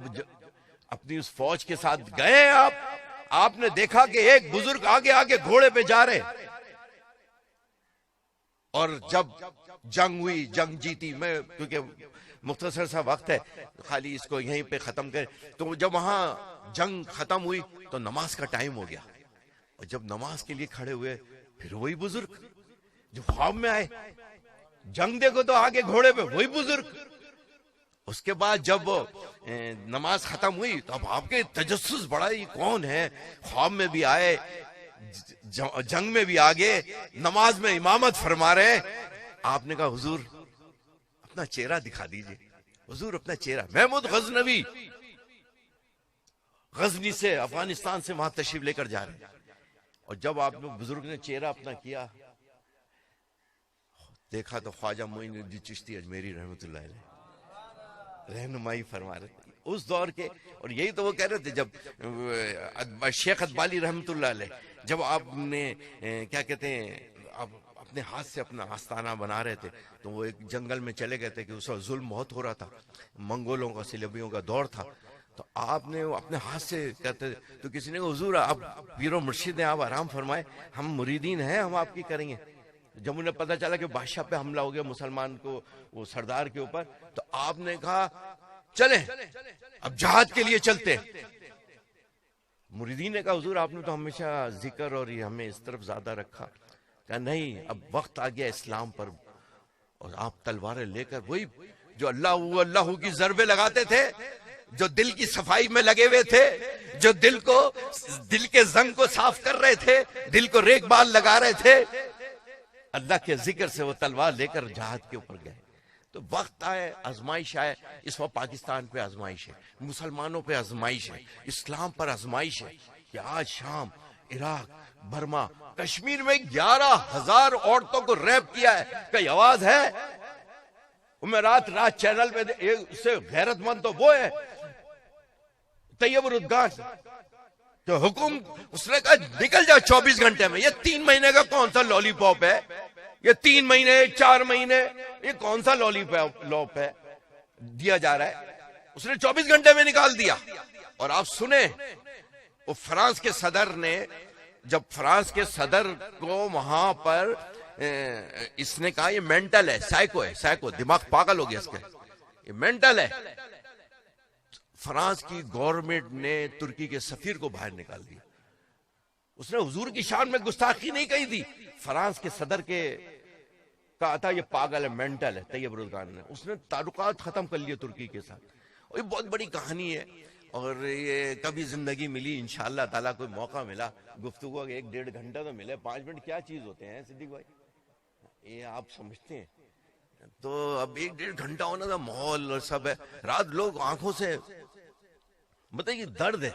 اپنی اس فوج کے ساتھ گئے, آپ نے دیکھا کہ ایک بزرگ آگے آگے گھوڑے پہ جا رہے. اور جب جنگ ہوئی, جنگ جیتی. میں کیونکہ مختصر سا وقت ہے, خالی اس کو یہیں پہ ختم کریں. تو جب وہاں جنگ ختم ہوئی تو نماز کا ٹائم ہو گیا, اور جب نماز کے لیے کھڑے ہوئے, پھر وہی بزرگ جو خواب میں آئے, جنگ دیکھو تو آگے گھوڑے پہ وہی بزرگ. اس کے بعد جب نماز ختم ہوئی تو اب آپ کے تجسس بڑا, یہ کون ہے؟ خواب میں بھی آئے, جنگ میں بھی آگے, نماز میں امامت فرما رہے ہیں. آپ نے کہا حضور اپنا چہرہ دکھا دیجئے. حضور اپنا چہرہ. محمود غزنوی غزنی سے, افغانستان سے وہاں تشریف لے کر جا رہے ہیں. اور جب آپ نے بزرگ نے چہرہ اپنا کیا, دیکھا تو خواجہ معین الدین چشتی اجمیری رحمت اللہ علیہ رہنمائی فرما رہے تھے اس دور کے. اور یہی تو وہ کہہ رہے تھے جب شیخ ادبالی رحمت اللہ علیہ, جب آپ نے کیا کہتے ہیں اپنے ہاتھ سے اپنا آستانہ بنا رہے تھے, تو وہ ایک جنگل میں چلے گئے تھے کہ اس وقت ظلم بہت ہو رہا تھا, منگولوں کا, سلیبیوں کا دور تھا. تو آپ نے اپنے ہاتھ سے کہتے, تو کسی نے کہا حضور آپ پیر و مرشد ہیں, آپ آرام فرمائے, ہم مریدین ہیں, ہم آپ کی کریں گے. جب انہیں پتا چلا کہ بادشاہ پہ حملہ ہو گیا, مسلمان کو, وہ سردار کے اوپر, تو آپ نے کہا چلیں اب جہاد کے لیے چلتے. مریدین نے کہا حضور آپ نے تو ہمیشہ ذکر اور یہ ہمیں اس طرف زیادہ رکھا. کہا نہیں, اب وقت آ گیا اسلام پر. اور آپ تلواریں لے کر, وہی جو اللہ کی ضربیں لگاتے تھے, جو دل کی صفائی میں لگے ہوئے تھے, جو دل کے زنگ کو صاف کر رہے تھے, دل کو ریگ بال لگا رہے تھے, اللہ کے ذکر سے وہ تلوار لے کر جہاد کے اوپر گئے. تو وقت آئے, آزمائش آئے. اس وقت پاکستان پہ آزمائش ہے, مسلمانوں پہ آزمائش ہے, اسلام پر آزمائش ہے. کہ آج شام, عراق, برما, کشمیر میں 11,000 عورتوں کو ریپ کیا ہے. کوئی آواز ہے؟ میں رات چینل پہ اس سے غیرت مند تو وہ ہے طیب الردگان, تو حکم اس نے کہا نکل جاؤ 24 گھنٹے میں. یہ 3 مہینے کا کون سا لالی پاپ ہے؟ یہ 3 مہینے 4 مہینے, یہ کون سا لالی پاپ ہے دیا جا رہا ہے؟ اس نے 24 گھنٹے میں نکال دیا. اور آپ سنیں, وہ فرانس کے صدر نے, جب فرانس کے صدر کو وہاں پر اس نے کہا یہ مینٹل ہے, سائیکو, دماغ پاگل ہو گیا اس کا, یہ مینٹل ہے. فرانس کی گورنمنٹ نے ترکی کے سفیر کو باہر نکال دیا. اس نے حضور کی شان میں گستاخی نہیں کہی تھی, فرانس کے صدر کے کہا تھا یہ پاگل ہے, مینٹل ہے. طیب الردگان نے, اس نے تعلقات ختم کر لیے ترکی کے ساتھ. اور یہ بہت بڑی کہانی ہے, اور یہ کبھی زندگی ملی انشاءاللہ تعالیٰ, کوئی موقع ملا گفتگو 1-1.5 گھنٹہ تو ملے, 5 منٹ کیا چیز ہوتے ہیں صدیق بھائی, یہ آپ سمجھتے ہیں. تو اب 1-1.5 گھنٹہ ہونا تھا, ماحول اور سب ہے, رات لوگ آنکھوں سے, بتائیے درد ہے.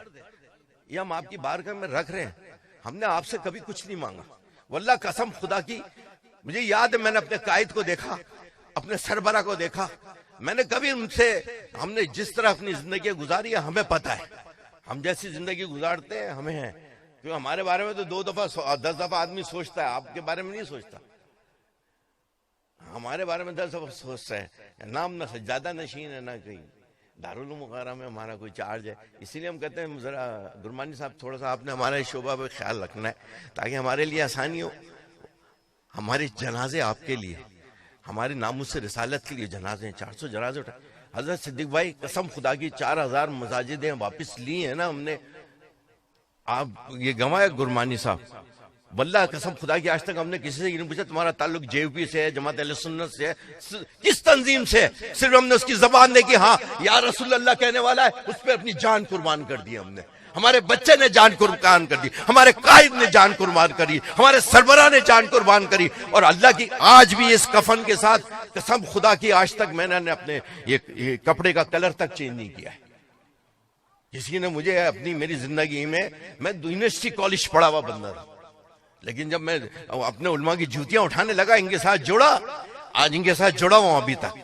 یہ ہم آپ کی بارگاہ میں رکھ رہے ہیں, ہم نے آپ سے کبھی کچھ نہیں مانگا. واللہ قسم خدا کی, مجھے یاد ہے میں نے اپنے قائد کو دیکھا, اپنے سربراہ کو دیکھا, میں نے کبھی ان سے, ہم نے جس طرح اپنی زندگی گزاری ہے ہمیں پتہ ہے, ہم جیسی زندگی گزارتے ہیں ہمیں ہے. کیونکہ ہمارے بارے میں تو 2 دفعہ 10 دفعہ آدمی سوچتا ہے, آپ کے بارے میں نہیں سوچتا. ہمارے بارے میں 10 دفعہ سوچتا ہے. نام نہ سجادہ نشین ہے, نہ کہیں دارالعلوم وغیرہ میں ہمارا کوئی چارج ہے. اسی لیے ہم کہتے ہیں ذرا گرمانی صاحب تھوڑا سا آپ نے ہمارے شعبہ پہ خیال رکھنا ہے, تاکہ ہمارے لیے آسانی ہو. ہمارے جنازے آپ کے لیے, ہمارے ناموس رسالت کے لیے جنازے ہیں, 400 جنازے اٹھائے. حضرت صدیق بھائی قسم خدا کی 4000 مساجدیں واپس لی ہیں نا ہم نے. آپ یہ گنوایا گرمانی صاحب, واللہ قسم خدا کی آج تک ہم نے کسی سے یہ نہیں پوچھا تمہارا تعلق JVP سے ہے, جماعت اہل سنت سے ہے, کس تنظیم سے ہے. صرف ہم نے اس کی زبان دے کہ ہاں یا رسول اللہ کہنے والا ہے, اس پہ اپنی جان قربان کر دی ہم نے. ہمارے بچے نے جان قربان کر دی, ہمارے قائد نے جان قربان کری, ہمارے سربراہ نے جان قربان کری. اور اللہ کی آج بھی اس کفن کے ساتھ قسم خدا کی آج تک میں نے اپنے یہ کپڑے کا کلر تک چینج نہیں کیا ہے. کسی نے مجھے میری زندگی میں یونیورسٹی کالج پڑھا ہوا بندہ تھا, لیکن جب میں اپنے علماء کی جوتیاں اٹھانے لگا ان کے ساتھ جڑا, آج ان کے ساتھ جڑا ہوں ابھی تک.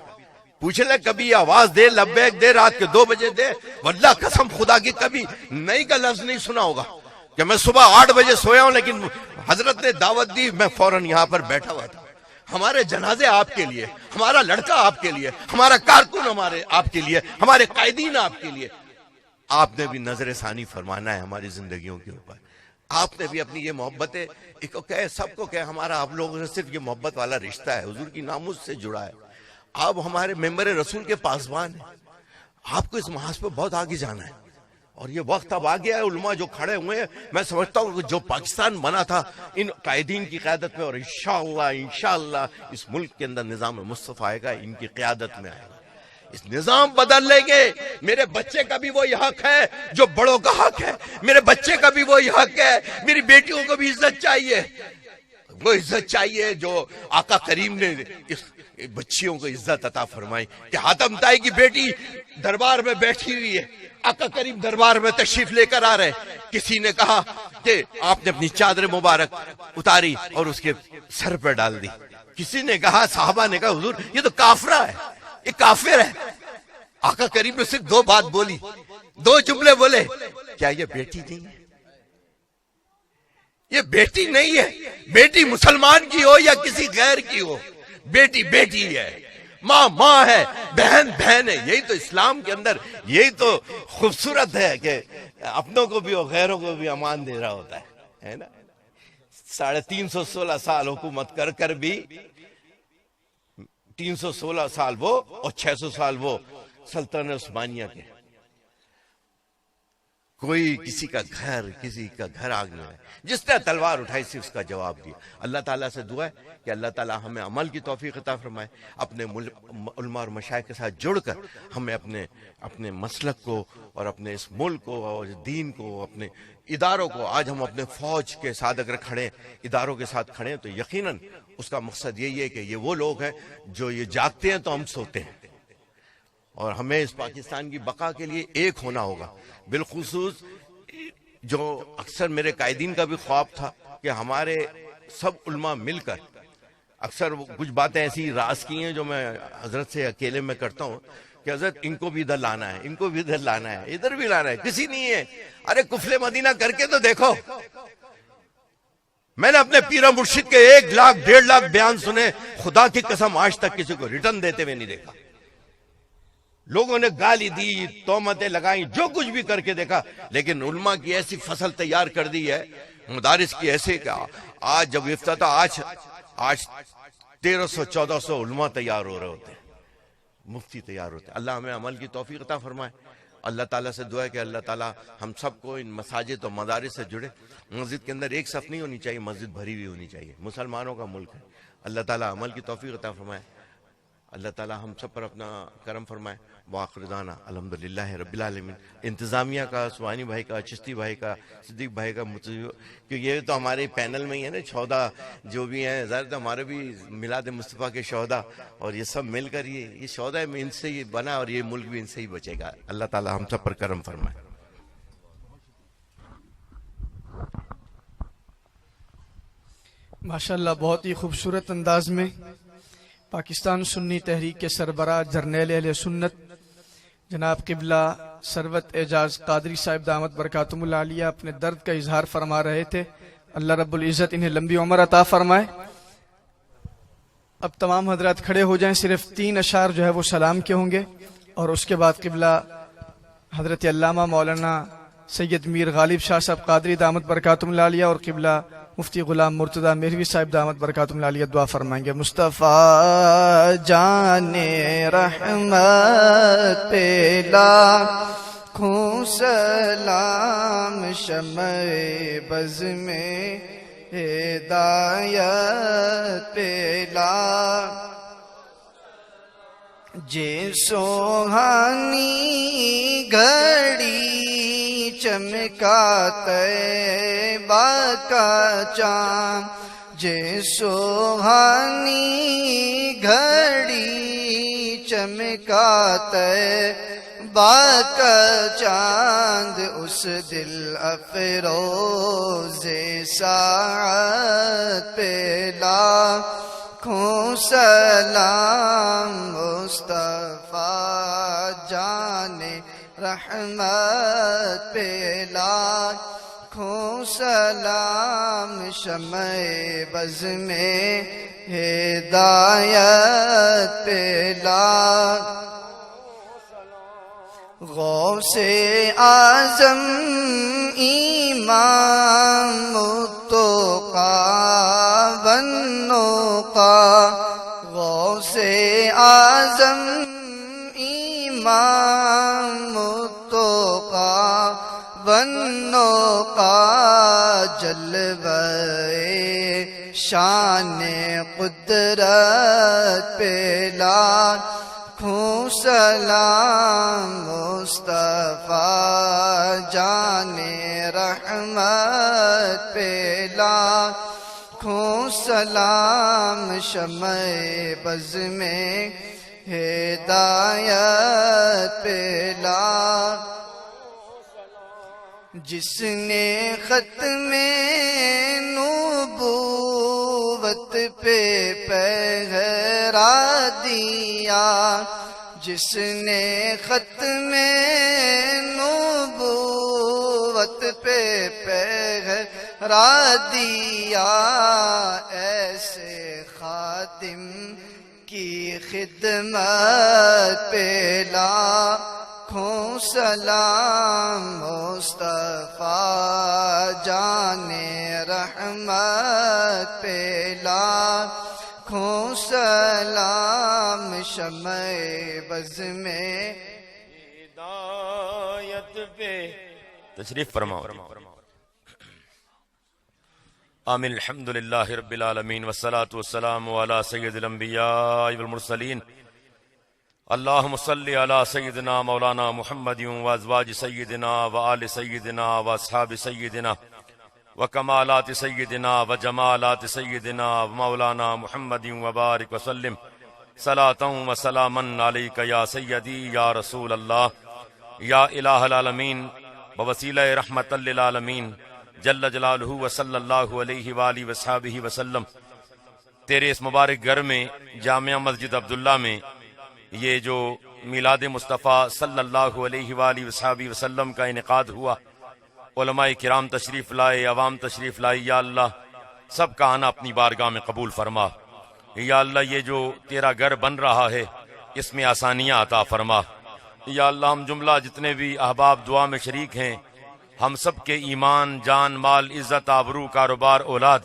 پوچھ لے کبھی آواز دے لبیک دے رات کے 2 بجے دے, واللہ قسم خدا کی کبھی نہیں کا لفظ نہیں سنا ہوگا کہ میں صبح 8 بجے سویا ہوں لیکن حضرت نے دعوت دی میں فوراً یہاں پر بیٹھا ہوا تھا. ہمارے جنازے آپ کے لیے, ہمارا لڑکا آپ کے لیے, ہمارا کارکن ہمارے آپ کے لیے, ہمارے قائدین آپ کے لیے. آپ نے بھی نظر ثانی فرمانا ہے ہماری زندگیوں کے اوپر. آپ نے بھی اپنی یہ محبتیں سب کو کہے ہمارا آپ لوگوں سے صرف یہ محبت والا رشتہ ہے, حضور کی ناموس سے جڑا ہے. آپ ہمارے ممبر رسول کے پاسبان ہیں, آپ کو اس محاذ پہ بہت آگے جانا ہے. اور یہ وقت اب آ گیا ہے, علماء جو کھڑے ہوئے ہیں میں سمجھتا ہوں جو پاکستان بنا تھا ان قائدین کی قیادت میں, اور انشاءاللہ اس ملک کے اندر نظام مصطفیٰ آئے گا, ان کی قیادت میں آئے گا. اس نظام بدل لیں گے. میرے بچے کا بھی وہی حق ہے جو بڑوں کا حق ہے, میرے بچے کا بھی وہی حق ہے, میری بیٹیوں کو بھی عزت چاہیے, وہ عزت چاہیے جو آقا کریم نے بچیوں کو عزت عطا فرمائی. کہ حاتم طائی کی بیٹی دربار میں بیٹھی ہوئی ہے, آقا کریم دربار میں تشریف لے کر آ رہے, کسی نے کہا کہ آپ نے اپنی چادر مبارک اتاری اور اس کے سر پہ ڈال دی. کسی نے کہا, صحابہ نے کہا حضور یہ تو کافرہ ہے, یہ کافر ہے. آقا کریم نے صرف 2 بات بولی, 2 جملے بولے, کیا یہ بیٹی نہیں ہے؟ یہ بیٹی نہیں ہے. بیٹی مسلمان کی ہو یا کسی غیر کی ہو, بیٹی بیٹی ہے, ماں ماں ہے, بہن بہن ہے. یہی تو اسلام کے اندر یہی تو خوبصورت ہے کہ اپنوں کو بھی اور غیروں کو بھی امان دے رہا ہوتا ہے نا. 316 سال حکومت کر کر بھی 316 سال وہ اور 600 سال وہ سلطنت عثمانیہ کے. کوئی کسی کا گھر آگ نہ ہے. جس نے تلوار اٹھائی سے اس کا جواب دیا. اللہ تعالیٰ سے دعا ہے کہ اللہ تعالیٰ ہمیں عمل کی توفیق عطا فرمائے. اپنے علماء اور مشائخ کے ساتھ جڑ کر ہمیں اپنے مسلک کو اور اپنے اس ملک کو اور دین کو, اپنے اداروں کو, آج ہم اپنے فوج کے ساتھ اگر کھڑے, اداروں کے ساتھ کھڑے تو یقیناً اس کا مقصد یہی ہے کہ یہ وہ لوگ ہیں جو یہ جاگتے ہیں تو ہم سوتے ہیں. اور ہمیں اس پاکستان کی بقا کے لیے ایک ہونا ہوگا. بالخصوص جو اکثر میرے قائدین کا بھی خواب تھا کہ ہمارے سب علماء مل کر, اکثر کچھ باتیں ایسی راز کی ہیں جو میں حضرت سے اکیلے میں کرتا ہوں کہ حضرت ان کو بھی ادھر لانا ہے, ان کو بھی ادھر لانا ہے, ادھر بھی لانا ہے, کسی نہیں ہے. ارے کفل مدینہ کر کے تو دیکھو. میں نے اپنے پیر مرشد کے 1 لاکھ 1.5 لاکھ بیان سنے, خدا کی قسم آج تک کسی کو ریٹرن دیتے ہوئے نہیں دیکھا. لوگوں نے گالی دی, تہمتیں لگائیں, جو کچھ بھی کر کے دیکھا, لیکن علماء کی ایسی فصل تیار کر دی ہے, مدارس کی ایسے کہ آج جب افتتاح آج 1300-1400 علماء تیار ہو رہے ہوتے ہیں, مفتی تیار ہوتے ہیں. اللہ ہمیں عمل کی توفیق عطا فرمائے. اللہ تعالیٰ سے دعا ہے کہ اللہ تعالیٰ ہم سب کو ان مساجد اور مدارس سے جڑے. مسجد کے اندر ایک صف نہیں ہونی چاہیے, مسجد بھری ہوئی ہونی چاہیے. مسلمانوں کا ملک ہے. اللہ تعالیٰ عمل کی توفیق عطا فرمائے. اللہ تعالیٰ ہم سب پر اپنا کرم فرمائے. وآخر دعوانا الحمدللہ رب العالمین. انتظامیہ کا, سبحانی بھائی کا, چشتی بھائی کا, صدیق بھائی کا, کہ یہ تو ہمارے پینل میں ہی ہے نا, 14 جو بھی ہیں, ظاہر تو ہمارے بھی میلاد مصطفیٰ کے شہداء, اور یہ سب مل کر یہ شہداء میں ان سے ہی بنا, اور یہ ملک بھی ان سے ہی بچے گا. اللہ تعالیٰ ہم سب پر کرم فرمائے. ماشاءاللہ بہت ہی خوبصورت انداز میں پاکستان سنی تحریک کے سربراہ جرنیل اہل سنت جناب قبلہ سروت اعجاز قادری صاحب دامت برکاتہم العالیہ اپنے درد کا اظہار فرما رہے تھے. اللہ رب العزت انہیں لمبی عمر عطا فرمائے. اب تمام حضرات کھڑے ہو جائیں, صرف 3 اشعار جو ہے وہ سلام کے ہوں گے, اور اس کے بعد قبلہ حضرت علامہ مولانا سید میر غالب شاہ صاحب قادری دامت برکاتہم العالیہ اور قبلہ مفتی غلام مرتضیٰ مہروی صاحب دامت برکاتہم العالیہ دعا فرمائیں گے۔ مصطفیٰ جان رحمت پہ لاکھوں سلام، شمع بز میں ہدایت پہ لاکھ، جے سوہانی گھڑی چمکا طیبہ کا چاند، جے سوہانی گھڑی چمکا طیبہ کا چاند، اس دل افروز ساعت پہ لاکھوں سلام، مصطفیٰ جان رحمت پہ لاکھوں سلام، شمع بز میں ہدایت پہ لاکھ، غوث اعظم امام متقی والنقی، غوث اعظم امام متقی والنقی، جلوہ شان قدرت پہ لاکھوں سلام، مصطفیٰ جان رحمت پہ لاکھوں سلام، شمع بز میں ہدایت پہ لاکھ، جس نے ختم نبوت پہ پہرا دیا، جس نے ختم نبوت پہ پہرا دیا، ایسے خادم کی خدمت پہ لاکھوں سلام، مصطفیٰ جان رحمت پہ لاکھوں سلام، شمع بز میں ہدایت پہ تشریف فرماؤ۔ آمین۔ الحمدللہ رب العالمین والصلاة والسلام علی سید الانبیاء والمرسلین، اللہم صلی علی سیدنا مولانا محمد وازواج سیدنا وآل سیدنا واصحاب سیدنا وکمالات سیدنا وجمالات سیدنا مولانا محمد وبارک وسلم، صلاۃ و سلاما علیک یا سیدی یا رسول اللہ یا الہ العالمین بوسیلہ رحمت للعالمین جل جلالہ وصلی اللہ علیہ وآلہ وصحبہ وسلم۔ تیرے اس مبارک گھر میں جامعہ مسجد عبداللہ میں یہ جو میلاد مصطفیٰ صلی اللہ علیہ وآلہ وصحبہ وسلم کا انعقاد ہوا، علماء کرام تشریف لائے، عوام تشریف لائی، یا اللہ سب کا آنا اپنی بارگاہ میں قبول فرما۔ یا اللہ یہ جو تیرا گھر بن رہا ہے اس میں آسانیاں عطا فرما۔ یا اللہ ہم جملہ جتنے بھی احباب دعا میں شریک ہیں، ہم سب کے ایمان، جان، مال، عزت، آبرو، کاروبار، اولاد،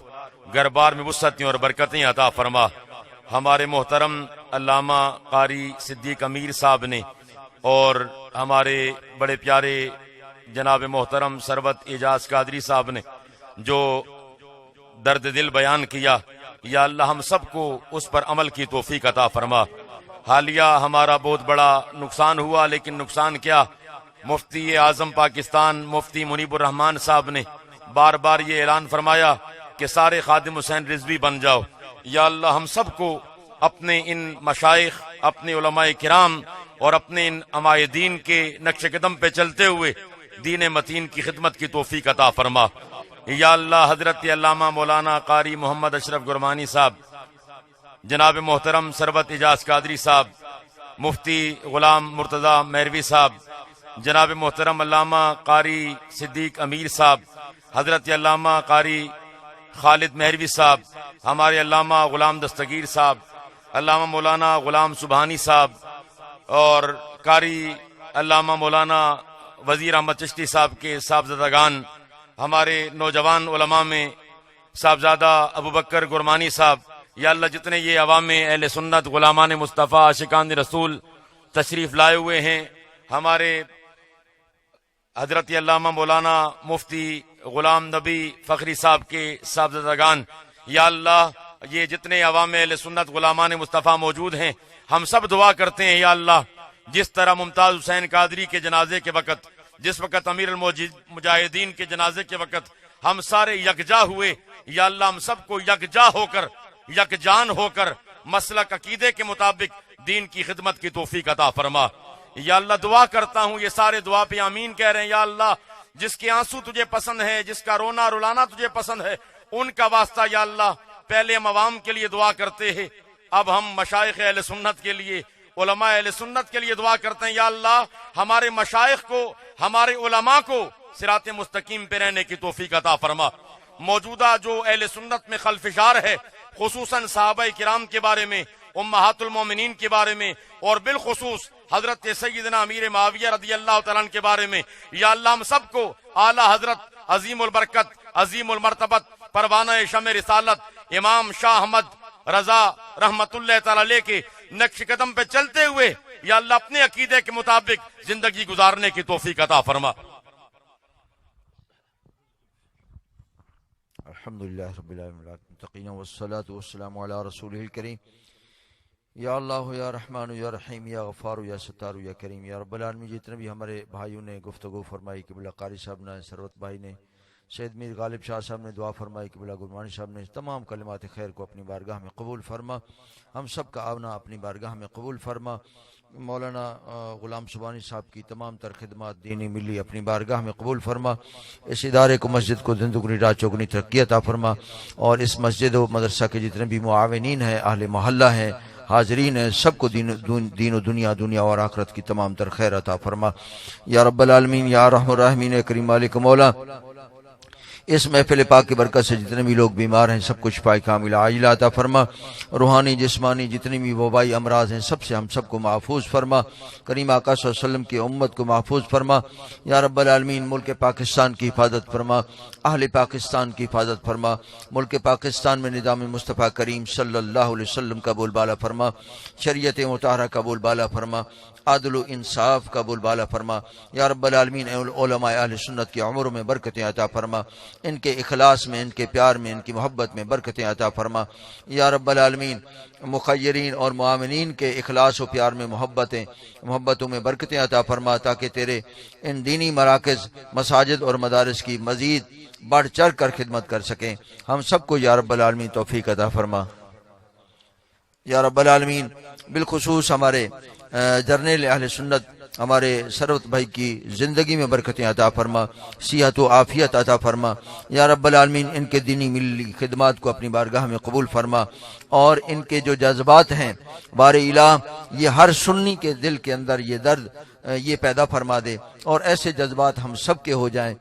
گھر بار میں وسعتیں اور برکتیں عطا فرما۔ ہمارے محترم علامہ قاری صدیق امیر صاحب نے اور ہمارے بڑے پیارے جناب محترم ثروت اعجاز قادری صاحب نے جو درد دل بیان کیا، یا اللہ ہم سب کو اس پر عمل کی توفیق عطا فرما۔ حالیہ ہمارا بہت بڑا نقصان ہوا، لیکن نقصان کیا، مفتی اعظم پاکستان مفتی منیب الرحمان صاحب نے بار بار یہ اعلان فرمایا کہ سارے خادم حسین رضوی بن جاؤ۔ یا اللہ ہم سب کو اپنے ان مشائخ، اپنے علماء کرام اور اپنے ان عمائدین کے نقش قدم پہ چلتے ہوئے دین متین کی خدمت کی توفیق عطا فرما۔ یا اللہ حضرت علامہ مولانا قاری محمد اشرف گرمانی صاحب، جناب محترم ثروت اعجاز قادری صاحب، مفتی غلام مرتضیٰ مہروی صاحب، جناب محترم علامہ قاری صدیق امیر صاحب، حضرت علامہ قاری خالد مہروی صاحب، ہمارے علامہ غلام دستگیر صاحب، علامہ مولانا غلام سبحانی صاحب، اور قاری علامہ مولانا وزیر احمد چشتی صاحب کے صاحبزادگان، ہمارے نوجوان علماء میں صاحبزادہ ابو بکر گرمانی صاحب، یا اللہ جتنے یہ عوام اہل سنت غلامان مصطفیٰ عاشقان رسول تشریف لائے ہوئے ہیں، ہمارے حضرت علامہ مولانا مفتی غلام نبی فخری صاحب کے صاحبزادگان، یا اللہ یہ جتنے عوام اہل سنت غلامان مصطفیٰ موجود ہیں، ہم سب دعا کرتے ہیں یا اللہ جس طرح ممتاز حسین قادری کے جنازے کے وقت، جس وقت امیر المجاہدین کے جنازے کے وقت ہم سارے یکجا ہوئے، یا اللہ ہم سب کو یکجا ہو کر یکجان ہو کر مسلک عقیدے کے مطابق دین کی خدمت کی توفیق عطا فرما۔ یا اللہ دعا کرتا ہوں، یہ سارے دعا پہ آمین کہہ رہے ہیں، یا اللہ جس کے آنسو تجھے پسند ہے، جس کا رونا رلانا تجھے پسند ہے، ان کا واسطہ یا اللہ پہلے ہم عوام کے لیے دعا کرتے ہیں، اب ہم مشائخ اہل سنت کے لیے، علماء اہل سنت کے لیے دعا کرتے ہیں، یا اللہ ہمارے مشائخ کو، ہمارے علماء کو صراط مستقیم پہ رہنے کی توفیق عطا فرما۔ موجودہ جو اہل سنت میں خلفشار ہے، خصوصاً صحابہ کرام کے بارے میں، امہات المومنین کے بارے میں، اور بالخصوص حضرت سیدنا امیر معاویہ رضی اللہ تعالیٰ عنہ کے بارے میں، یا اللہ ہم سب کو اعلیٰ حضرت عظیم البرکت عظیم المرتبت پروانہ شمع رسالت امام شاہ احمد رضا رحمت اللہ تعالیٰ علیہ کے نقش قدم پہ چلتے ہوئے یا اللہ اپنے عقیدے کے مطابق زندگی گزارنے کی توفیق عطا فرما۔ الحمدللہ رب العالمین والصلاة والسلام علی رسولہ الکریم۔ یا اللہ یا رحمان یا رحیم یا غفار یا ستار یا کریم یا رب العالمین۔ جتنے بھی ہمارے بھائیوں نے گفتگو فرمائی، قبلہ قاری صاحب نے، سروت بھائی نے، سید میر غالب شاہ صاحب نے دعا فرمائی، قبلہ گرمانی صاحب نے، تمام کلمات خیر کو اپنی بارگاہ میں قبول فرما، ہم سب کا آنا اپنی بارگاہ میں قبول فرما۔ مولانا غلام سبحانی صاحب کی تمام تر خدمات دینی ملی اپنی بارگاہ میں قبول فرما، اس ادارے کو مسجد کو دن دگنی رات چوگنی ترقی عطا فرما، اور اس مسجد و مدرسہ کے جتنے بھی معاونین ہیں، اہل محلہ ہیں، حاضرین ہیں، سب کو دین و دنیا اور آخرت کی تمام تر خیر عطا فرما یا رب العالمین یا رحم الرحمین کریم مالک مولا۔ اس محفل پاک کی برکت سے جتنے بھی لوگ بیمار ہیں سب کو شفا کامل عاجلہ عطا فرما، روحانی جسمانی جتنی بھی وبائی امراض ہیں سب سے ہم سب کو محفوظ فرما، کریم آقا صلی اللہ علیہ وسلم کی امت کو محفوظ فرما یا رب العالمین۔ ملک پاکستان کی حفاظت فرما، اہل پاکستان کی حفاظت فرما، ملک پاکستان میں نظام مصطفیٰ کریم صلی اللہ علیہ وسلم کا بول بالا فرما، شریعت مطہرہ کا بول بالا فرما، عدل و انصاف کا بول بالا فرما یا رب العالمین۔ علماء اہل سنت کی عمروں میں برکتیں عطا فرما، ان کے اخلاص میں، ان کے پیار میں، ان کی محبت میں برکتیں عطا فرما یا رب العالمین۔ مخیرین اور معاونین کے اخلاص و پیار میں محبتوں میں برکتیں عطا فرما، تاکہ تیرے ان دینی مراکز، مساجد اور مدارس کی مزید بڑھ چڑھ کر خدمت کر سکیں۔ ہم سب کو یا رب العالمین توفیق عطا فرما یا رب العالمین۔ بالخصوص ہمارے جرنیل اہل سنت ہمارے سروت بھائی کی زندگی میں برکتیں عطا فرما، صحت و عافیت عطا فرما یا رب العالمین۔ ان کے دینی ملی خدمات کو اپنی بارگاہ میں قبول فرما، اور ان کے جو جذبات ہیں بار الہ یہ ہر سنی کے دل کے اندر یہ درد یہ پیدا فرما دے، اور ایسے جذبات ہم سب کے ہو جائیں۔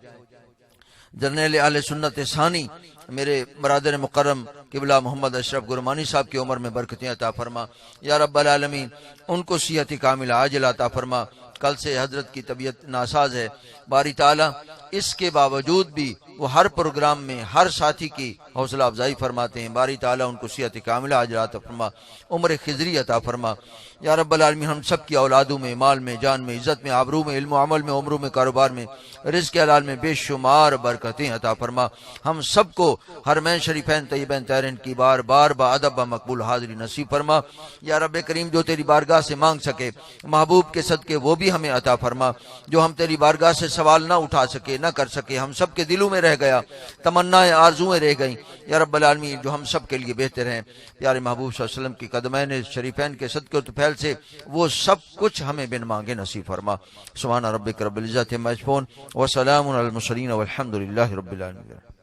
جرنیل اہل سنت ثانی میرے برادر مکرم قبلہ محمد اشرف گرمانی صاحب کی عمر میں برکتیں عطا فرما یا رب العالمین۔ ان کو صحت کامل عاجل عطا فرما۔ کل سے حضرت کی طبیعت ناساز ہے، باری تعالیٰ اس کے باوجود بھی وہ ہر پروگرام میں ہر ساتھی کی حوصلہ افزائی فرماتے ہیں، باری تعالیٰ ان کو صحت کامل عاجل عطا فرما، عمر خضری عطا فرما یا رب العالمین۔ ہم سب کی اولادوں میں، مال میں، جان میں، عزت میں، آبرو میں، علم و عمل میں، عمروں میں، کاروبار میں، رزق حلال میں بے شمار برکتیں عطا فرما۔ ہم سب کو حرمین شریفین طیبین طاہرین کی بار بار با ادب با مقبول حاضری نصیب فرما یا رب کریم۔ جو تیری بارگاہ سے مانگ سکے محبوب کے صدقے وہ بھی ہمیں عطا فرما، جو ہم تیری بارگاہ سے سوال نہ اٹھا سکے، نہ کر سکے، ہم سب کے دلوں میں رہ گیا، تمنائیں آرزویں رہ گئیں یا رب العالمین، جو ہم سب کے لیے بہتر ہیں۔ پیارے محبوب صلی اللہ علیہ وسلم کی قدمین شریفین کے صدقے و طفیل سے وہ سب کچھ ہمیں بن مانگے نصیب فرما۔ سبحان ربک رب العزت عما یصفون وسلام علی المرسلین والحمد للہ رب العالمین۔